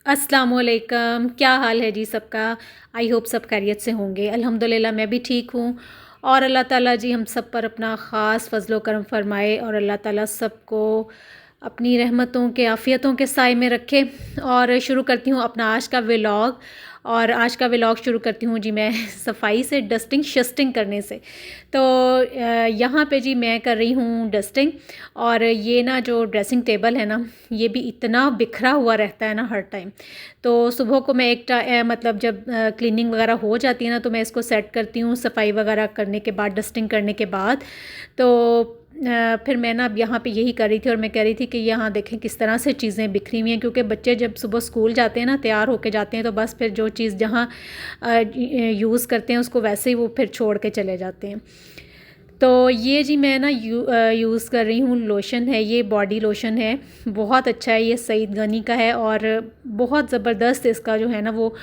अस्सलामुअलैकुम, क्या हाल है जी सबका। आई होप सब खैरियत से होंगे। अल्हम्दुलिल्लाह मैं भी ठीक हूँ। और अल्लाह ताला जी हम सब पर अपना ख़ास फ़ज़्ल व करम फ़रमाए और अल्लाह ताला सबको अपनी रहमतों के आफ़ियतों के साए में रखे। और शुरू करती हूँ अपना आज का व्लॉग। और आज का व्लॉग शुरू करती हूँ जी मैं सफाई से, डस्टिंग शस्टिंग करने से। तो यहाँ पे जी मैं कर रही हूँ डस्टिंग। और ये ना जो ड्रेसिंग टेबल है ना, ये भी इतना बिखरा हुआ रहता है ना हर टाइम। तो सुबह को मैं मतलब जब क्लीनिंग वगैरह हो जाती है ना, तो मैं इसको सेट करती हूँ सफाई वगैरह करने के बाद, डस्टिंग करने के बाद। तो फिर मैं ना अब यहाँ पे यही कर रही थी और मैं कह रही थी कि यहाँ देखें किस तरह से चीज़ें बिखरी हुई हैं, क्योंकि बच्चे जब सुबह स्कूल जाते हैं ना, तैयार होके जाते हैं, तो बस फिर जो चीज़ जहाँ यूज़ करते हैं उसको वैसे ही वो फिर छोड़ के चले जाते हैं। तो ये जी मैं ना यूज़ कर रही हूँ, लोशन है ये, बॉडी लोशन है। बहुत अच्छा है, ये सईद गनी का है और बहुत ज़बरदस्त इसका जो है ना वो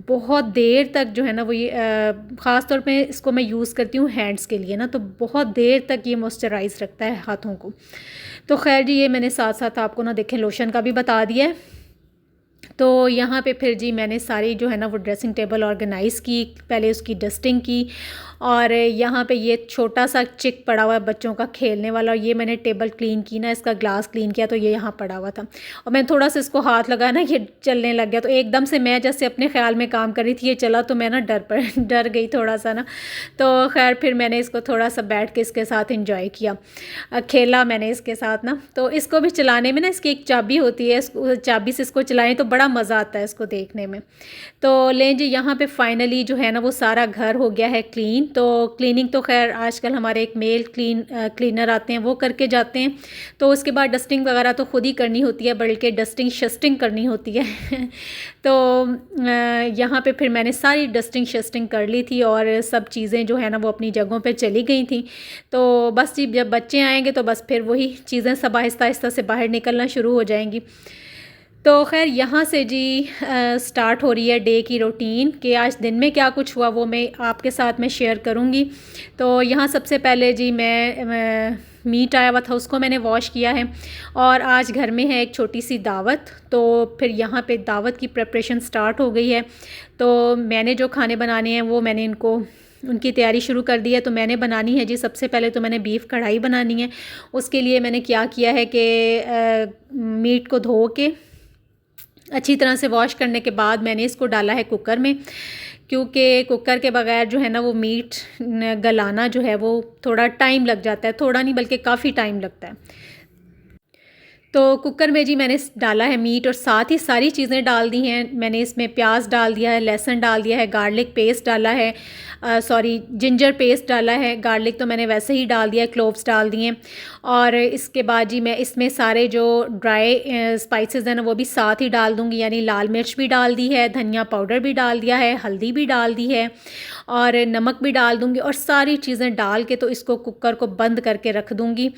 बहुत देर तक जो है ना वो ये ख़ास तौर पे इसको मैं यूज़ करती हूँ हैंड्स के लिए ना, तो बहुत देर तक ये मॉइस्चराइज़ रखता है हाथों को। तो खैर जी ये मैंने साथ साथ आपको ना देखें लोशन का भी बता दिया है। तो यहाँ पे फिर जी मैंने सारी जो है ना वो ड्रेसिंग टेबल ऑर्गेनाइज़ की, पहले उसकी डस्टिंग की। और यहाँ पे ये छोटा सा चिक पड़ा हुआ है बच्चों का खेलने वाला, और ये मैंने टेबल क्लीन की ना, इसका ग्लास क्लीन किया, तो ये यहाँ पड़ा हुआ था और मैंने थोड़ा सा इसको हाथ लगाया ना, ये चलने लग गया। तो एकदम से मैं जैसे अपने ख्याल में काम कर रही थी, ये चला तो मैं ना डर गई थोड़ा सा ना। तो खैर फिर मैंने इसको थोड़ा सा बैठ के इसके साथ इंजॉय किया, खेला मैंने इसके साथ ना। तो इसको भी चलाने में ना इसकी एक चाबी होती है, चाबी से इसको चलाएं तो बड़ा मज़ा आता है इसको देखने में। तो लें जी यहाँ पे फाइनली जो है ना वो सारा घर हो गया है क्लीन। तो क्लीनिंग तो खैर आजकल हमारे एक मेल क्लीनर आते हैं, वो करके जाते हैं। तो उसके बाद डस्टिंग वगैरह तो ख़ुद ही करनी होती है, बल्कि डस्टिंग शस्टिंग करनी होती है तो यहाँ पे फिर मैंने सारी डस्टिंग शस्टिंग कर ली थी और सब चीज़ें जो है ना वो अपनी जगहों पे चली गई थी। तो बस जी जब बच्चे आएंगे तो बस फिर वही चीज़ें सब आहिस्ता आहिस्ता से बाहर निकलना शुरू हो जाएंगी। तो खैर यहाँ से जी स्टार्ट हो रही है डे की रूटीन कि आज दिन में क्या कुछ हुआ वो मैं आपके साथ में शेयर करूँगी। तो यहाँ सबसे पहले जी मैं मीट आया हुआ था उसको मैंने वॉश किया है। और आज घर में है एक छोटी सी दावत, तो फिर यहाँ पे दावत की प्रिपरेशन स्टार्ट हो गई है। तो मैंने जो खाने बनाने हैं वो मैंने इनको उनकी तैयारी शुरू कर दी है। तो मैंने बनानी है जी सबसे पहले तो मैंने बीफ कढ़ाई बनानी है। उसके लिए मैंने क्या किया है कि मीट को धो के अच्छी तरह से वॉश करने के बाद मैंने इसको डाला है कुकर में, क्योंकि कुकर के बगैर जो है ना वो मीट गलाना जो है वो थोड़ा टाइम लग जाता है, थोड़ा नहीं बल्कि काफ़ी टाइम लगता है। तो कुकर में जी मैंने डाला है मीट और साथ ही सारी चीज़ें डाल दी हैं मैंने। इसमें प्याज डाल दिया है, लहसुन डाल दिया है, गार्लिक पेस्ट डाला है, जिंजर पेस्ट डाला है, गार्लिक तो मैंने वैसे ही डाल दिया है, क्लोव्स डाल दिए। और इसके बाद जी मैं इसमें सारे जो ड्राई स्पाइसेस हैं ना वो भी साथ ही डाल दूँगी, यानी लाल मिर्च भी डाल दी है, धनिया पाउडर भी डाल दिया है, हल्दी भी डाल दी है और नमक भी डाल दूँगी। और सारी चीज़ें डाल के तो इसको कुकर को बंद करके रख दूँगी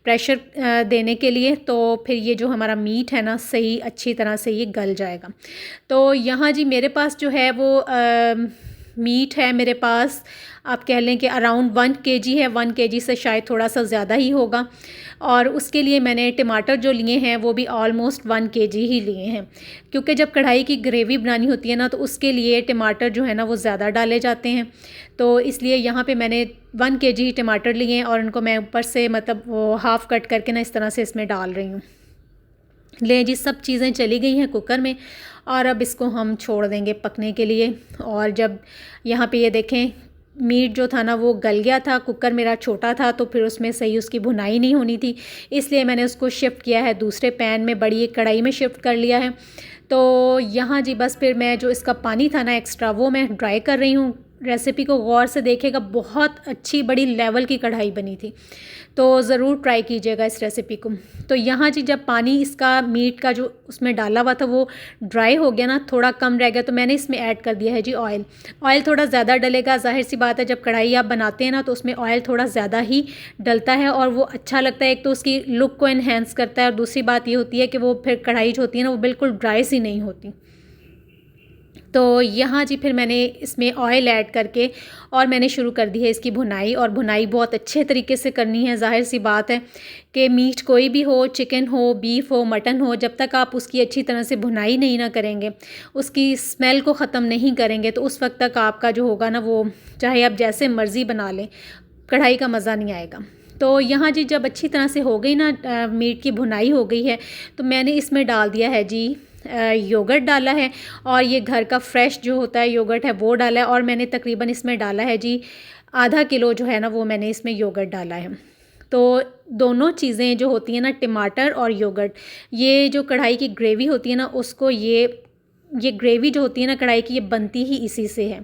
प्रेशर देने के लिए। तो फिर ये जो हमारा मीट है ना सही अच्छी तरह से ये गल जाएगा। तो यहाँ जी मेरे पास जो है वो मीट है मेरे पास, आप कह लें कि अराउंड 1 kg है, 1 kg से शायद थोड़ा सा ज़्यादा ही होगा। और उसके लिए मैंने टमाटर जो लिए हैं वो भी ऑलमोस्ट 1 kg ही लिए हैं, क्योंकि जब कढ़ाई की ग्रेवी बनानी होती है ना तो उसके लिए टमाटर जो है ना वो ज़्यादा डाले जाते हैं। तो इसलिए यहाँ पे मैंने 1 kg टमाटर लिए हैं और उनको मैं ऊपर से मतलब वो हाफ़ कट करके ना इस तरह से इसमें डाल रही हूँ। ले जी सब चीज़ें चली गई हैं कुकर में और अब इसको हम छोड़ देंगे पकने के लिए। और जब यहाँ पे ये देखें मीट जो था ना वो गल गया था, कुकर मेरा छोटा था तो फिर उसमें सही उसकी भुनाई नहीं होनी थी, इसलिए मैंने उसको शिफ्ट किया है दूसरे पैन में, बड़ी एक कढ़ाई में शिफ्ट कर लिया है। तो यहाँ जी बस फिर मैं जो इसका पानी था ना एक्स्ट्रा वो मैं ड्राई कर रही हूँ। रेसिपी को गौर से देखेगा, बहुत अच्छी बड़ी लेवल की कढ़ाई बनी थी, तो ज़रूर ट्राई कीजिएगा इस रेसिपी को। तो यहाँ जी जब पानी इसका मीट का जो उसमें डाला हुआ था वो ड्राई हो गया ना, थोड़ा कम रह गया, तो मैंने इसमें ऐड कर दिया है जी ऑयल। ऑयल थोड़ा ज़्यादा डलेगा, जाहिर सी बात है जब कढ़ाई आप बनाते हैं ना तो उसमें ऑयल थोड़ा ज़्यादा ही डलता है और वो अच्छा लगता है। एक तो उसकी लुक को इन्हेंस करता है और दूसरी बात ये होती है कि वो फिर कढ़ाई जो होती है ना वो बिल्कुल ड्राई सी नहीं होती। तो यहाँ जी फिर मैंने इसमें ऑयल ऐड करके और मैंने शुरू कर दी है इसकी भुनाई। और भुनाई बहुत अच्छे तरीके से करनी है। ज़ाहिर सी बात है कि मीट कोई भी हो, चिकन हो, बीफ हो, मटन हो, जब तक आप उसकी अच्छी तरह से भुनाई नहीं ना करेंगे, उसकी स्मेल को ख़त्म नहीं करेंगे, तो उस वक्त तक आपका जो होगा ना, वो चाहे आप जैसे मर्ज़ी बना लें, कढ़ाई का मज़ा नहीं आएगा। तो यहाँ जी जब अच्छी तरह से हो गई ना, मीट की भुनाई हो गई है, तो मैंने इसमें डाल दिया है जी योगर्ट डाला है। और ये घर का फ्रेश जो होता है योगर्ट है वो डाला है। और मैंने तकरीबन इसमें डाला है जी आधा किलो जो है ना, वो मैंने इसमें योगर्ट डाला है। तो दोनों चीज़ें जो होती हैं ना, टमाटर और योगर्ट, ये जो कढ़ाई की ग्रेवी होती है ना, उसको ये ग्रेवी जो होती है ना कढ़ाई की, ये बनती ही इसी से है।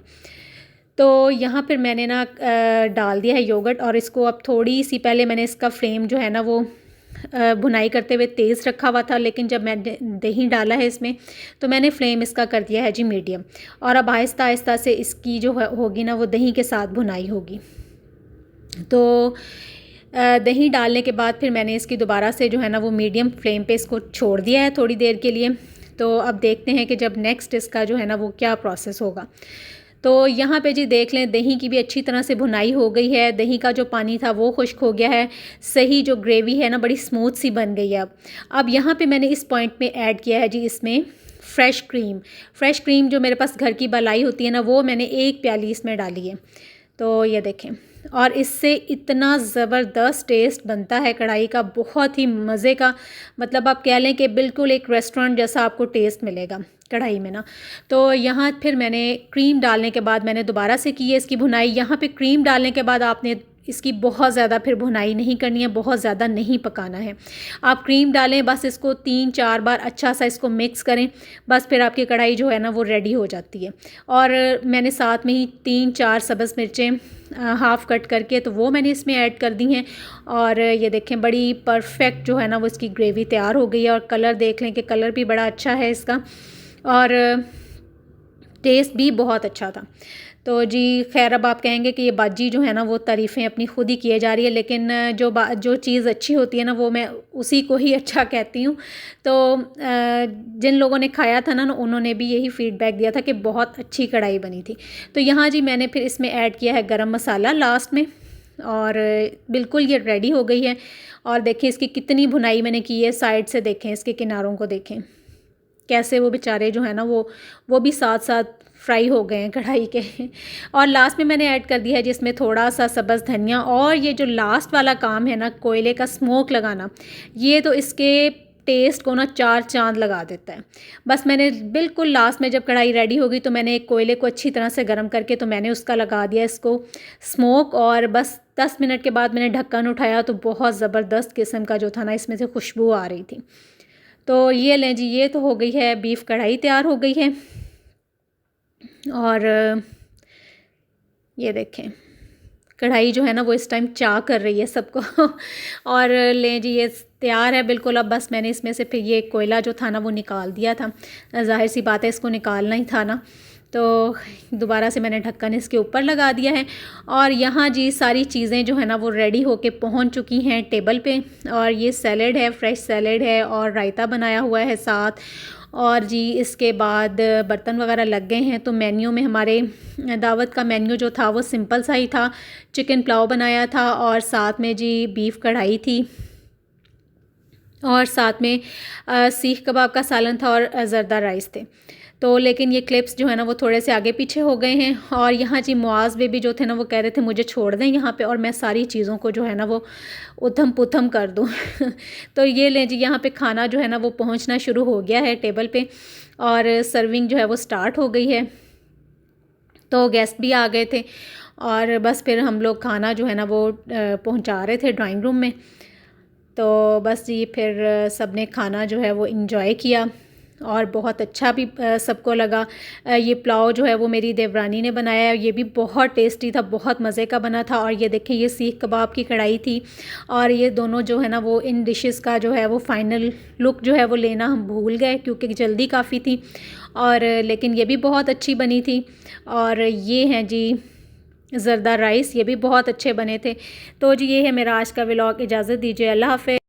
तो यहाँ फिर मैंने ना डाल दिया है योगर्ट। और इसको अब थोड़ी सी पहले मैंने इसका फ्लेम जो है ना वो भुनाई करते हुए तेज़ रखा हुआ था, लेकिन जब मैंने दही डाला है इसमें, तो मैंने फ्लेम इसका कर दिया है जी मीडियम। और अब आहिस्ता आहिस्ता से इसकी जो होगी ना, वो दही के साथ भुनाई होगी। तो दही डालने के बाद फिर मैंने इसकी दोबारा से जो है ना वो मीडियम फ्लेम पे इसको छोड़ दिया है थोड़ी देर के लिए। तो अब देखते हैं कि जब नेक्स्ट इसका जो है ना वो क्या प्रोसेस होगा। तो यहाँ पे जी देख लें, दही की भी अच्छी तरह से भुनाई हो गई है। दही का जो पानी था वो खुश्क हो गया है। सही जो ग्रेवी है ना, बड़ी स्मूथ सी बन गई है। अब यहाँ पे मैंने इस पॉइंट में ऐड किया है जी इसमें फ्रेश क्रीम। फ्रेश क्रीम जो मेरे पास घर की मलाई होती है ना, वो मैंने 1 प्याली इसमें डाली है। तो ये देखें, और इससे इतना ज़बरदस्त टेस्ट बनता है कढ़ाई का, बहुत ही मज़े का। मतलब आप कह लें कि बिल्कुल एक रेस्टोरेंट जैसा आपको टेस्ट मिलेगा कढ़ाई में ना। तो यहाँ फिर मैंने क्रीम डालने के बाद मैंने दोबारा से की है इसकी भुनाई। यहाँ पे क्रीम डालने के बाद आपने इसकी बहुत ज़्यादा फिर भुनाई नहीं करनी है, बहुत ज़्यादा नहीं पकाना है। आप क्रीम डालें, बस इसको 3-4 बार अच्छा सा इसको मिक्स करें, बस फिर आपकी कढ़ाई जो है ना वो रेडी हो जाती है। और मैंने साथ में ही 3-4 सब्ज़ मिर्चें हाफ़ कट करके तो वो मैंने इसमें ऐड कर दी हैं। और ये देखें, बड़ी परफेक्ट जो है ना वो इसकी ग्रेवी तैयार हो गई है। और कलर देख लें कि कलर भी बड़ा अच्छा है इसका, और टेस्ट भी बहुत अच्छा था। तो जी खैर, अब आप कहेंगे कि ये बाजी जो है ना वो तारीफ़ें अपनी खुद ही किए जा रही है, लेकिन जो चीज़ अच्छी होती है ना, वो मैं उसी को ही अच्छा कहती हूँ। तो जिन लोगों ने खाया था ना, उन्होंने भी यही फ़ीडबैक दिया था कि बहुत अच्छी कढ़ाई बनी थी। तो यहाँ जी मैंने फिर इसमें ऐड किया है गरम मसाला लास्ट में, और बिल्कुल ये रेडी हो गई है। और देखें इसकी कितनी भुनाई मैंने की है, साइड से देखें, इसके किनारों को देखें कैसे वो बेचारे जो है ना वो भी साथ साथ फ्राई हो गए हैं कढ़ाई के। और लास्ट में मैंने ऐड कर दिया है जिसमें थोड़ा सा सब्ज़ धनिया। और ये जो लास्ट वाला काम है ना, कोयले का स्मोक लगाना, ये तो इसके टेस्ट को ना 4 चांद लगा देता है। बस मैंने बिल्कुल लास्ट में जब कढ़ाई रेडी होगी, तो मैंने एक कोयले को अच्छी तरह से गर्म करके तो मैंने उसका लगा दिया इसको स्मोक। और बस 10 मिनट के बाद मैंने ढक्कन उठाया, तो बहुत ज़बरदस्त किस्म का जो था ना, इसमें से खुशबू आ रही थी। तो ये लें जी, ये तो हो गई है बीफ कढ़ाई, तैयार हो गई है। और ये देखें, कढ़ाई जो है ना वो इस टाइम चा कर रही है सबको। और लें जी, ये तैयार है बिल्कुल। अब बस मैंने इसमें से फिर ये कोयला जो था ना वो निकाल दिया था। ज़ाहिर सी बात है, इसको निकालना ही था ना। तो दोबारा से मैंने ढक्कन इसके ऊपर लगा दिया है। और यहाँ जी सारी चीज़ें जो है ना वो रेडी होके पहुँच चुकी हैं टेबल पे। और ये सैलेड है, फ्रेश सैलेड है, और रायता बनाया हुआ है साथ। और जी इसके बाद बर्तन वगैरह लग गए हैं। तो मेन्यू में हमारे दावत का मेन्यू जो था वो सिंपल सा ही था। चिकन पुलाव बनाया था, और साथ में जी बीफ कढ़ाई थी, और साथ में सीख कबाब का सालन था, और ज़रदा राइस थे। तो लेकिन ये क्लिप्स जो है ना वो थोड़े से आगे पीछे हो गए हैं। और यहाँ जी मुआज़ बेबी जो थे ना, वो कह रहे थे मुझे छोड़ दें यहाँ पे, और मैं सारी चीज़ों को जो है ना वो उथम पुथम कर दूँ। तो ये लें जी, यहाँ पे खाना जो है ना वो पहुँचना शुरू हो गया है टेबल पे, और सर्विंग जो है वो स्टार्ट हो गई है। तो गेस्ट भी आ गए थे, और बस फिर हम लोग खाना जो है ना वो पहुँचा रहे थे ड्राइंग रूम में। तो बस जी फिर सब ने खाना जो है वो इंजॉय किया, और बहुत अच्छा भी सबको लगा। ये पुलाव जो है वो मेरी देवरानी ने बनाया है, ये भी बहुत टेस्टी था, बहुत मज़े का बना था। और ये देखें, ये सीख कबाब की कढ़ाई थी। और ये दोनों जो है ना वो इन डिशेस का जो है वो फ़ाइनल लुक जो है वो लेना हम भूल गए, क्योंकि जल्दी काफ़ी थी। और लेकिन ये भी बहुत अच्छी बनी थी। और ये हैं जी ज़रदा राइस, ये भी बहुत अच्छे बने थे। तो जी ये है मेरा आज का व्लॉग। इजाज़त दीजिए, अल्लाह हाफ़िज़।